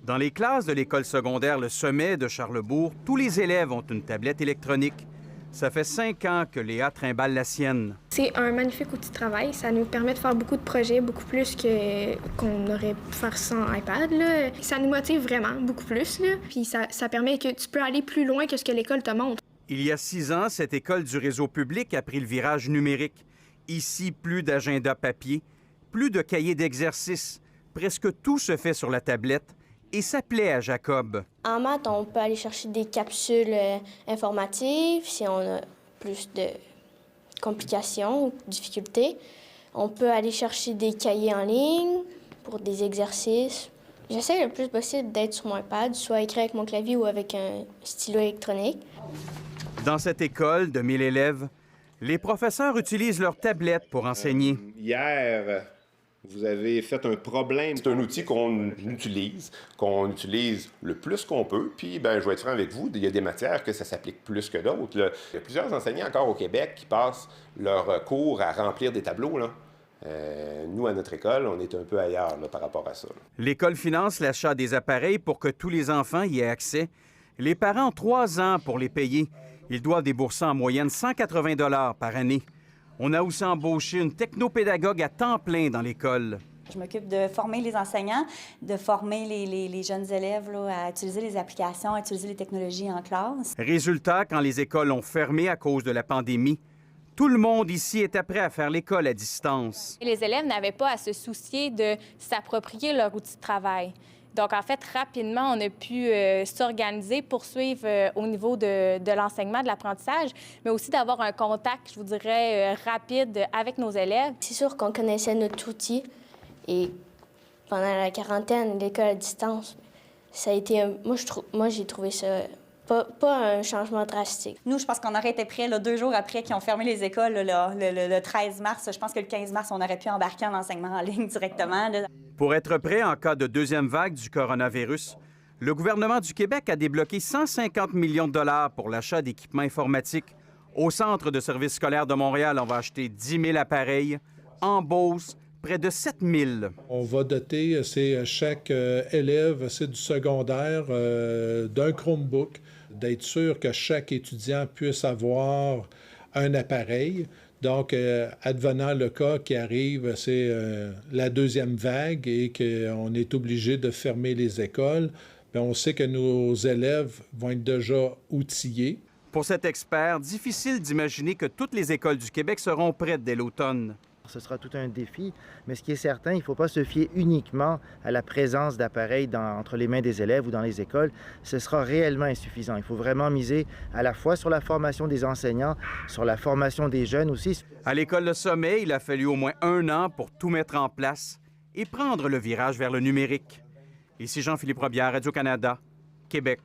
Dans les classes de l'école secondaire Le Sommet de Charlesbourg, tous les élèves ont une tablette électronique. Ça fait 5 ans que Léa trimballe la sienne. C'est un magnifique outil de travail. Ça nous permet de faire beaucoup de projets, beaucoup plus qu'on aurait pu faire sans iPad, là. Ça nous motive vraiment, beaucoup plus, là. Puis ça permet que tu peux aller plus loin que ce que l'école te montre. Il y a 6 ans, cette école du réseau public a pris le virage numérique. Ici, plus d'agenda papier, plus de cahiers d'exercice. Presque tout se fait sur la tablette et ça plaît à Jacob. En maths, on peut aller chercher des capsules informatives si on a plus de complications ou de difficultés. On peut aller chercher des cahiers en ligne pour des exercices. J'essaie le plus possible d'être sur mon iPad, soit écrire avec mon clavier ou avec un stylo électronique. Dans cette école de 1000 élèves, les professeurs utilisent leur tablette pour enseigner. Hier, vous avez fait un problème. C'est un outil qu'on utilise le plus qu'on peut. Puis, je vais être franc avec vous, il y a des matières que ça s'applique plus que d'autres. Là. Il y a plusieurs enseignants encore au Québec qui passent leur cours à remplir des tableaux. Là. Nous, à notre école, on est un peu ailleurs là, par rapport à ça. Là. L'école finance l'achat des appareils pour que tous les enfants y aient accès. Les parents ont 3 ans pour les payer. Ils doivent débourser en moyenne 180 $ par année. On a aussi embauché une technopédagogue à temps plein dans l'école. Je m'occupe de former les enseignants, de former les jeunes élèves là, à utiliser les applications, à utiliser les technologies en classe. Résultat, quand les écoles ont fermé à cause de la pandémie, tout le monde ici était prêt à faire l'école à distance. Les élèves n'avaient pas à se soucier de s'approprier leur outil de travail. Donc, en fait, rapidement, on a pu s'organiser, poursuivre au niveau de l'enseignement, de l'apprentissage, mais aussi d'avoir un contact, je vous dirais, rapide avec nos élèves. C'est sûr qu'on connaissait notre outil et pendant la quarantaine, l'école à distance, ça a été... Moi, j'ai trouvé ça pas un changement drastique. Nous, je pense qu'on aurait été prêts là, 2 jours après qu'ils ont fermé les écoles, là, le 13 mars. Je pense que le 15 mars, on aurait pu embarquer en enseignement en ligne directement. Là. Pour être prêt en cas de deuxième vague du coronavirus, le gouvernement du Québec a débloqué 150 millions de $ pour l'achat d'équipements informatiques. Au Centre de services scolaires de Montréal, on va acheter 10 000 appareils. En Beauce, près de 7 000. On va doter chaque élève du secondaire d'un Chromebook, d'être sûr que chaque étudiant puisse avoir un appareil. Donc, advenant le cas qui arrive, c'est la deuxième vague et qu'on est obligé de fermer les écoles, bien, on sait que nos élèves vont être déjà outillés. Pour cet expert, difficile d'imaginer que toutes les écoles du Québec seront prêtes dès l'automne. Ce sera tout un défi, mais ce qui est certain, il ne faut pas se fier uniquement à la présence d'appareils entre les mains des élèves ou dans les écoles. Ce sera réellement insuffisant. Il faut vraiment miser à la fois sur la formation des enseignants, sur la formation des jeunes aussi. À l'école Le Sommet, il a fallu au moins 1 an pour tout mettre en place et prendre le virage vers le numérique. Ici Jean-Philippe Robillard, Radio-Canada, Québec.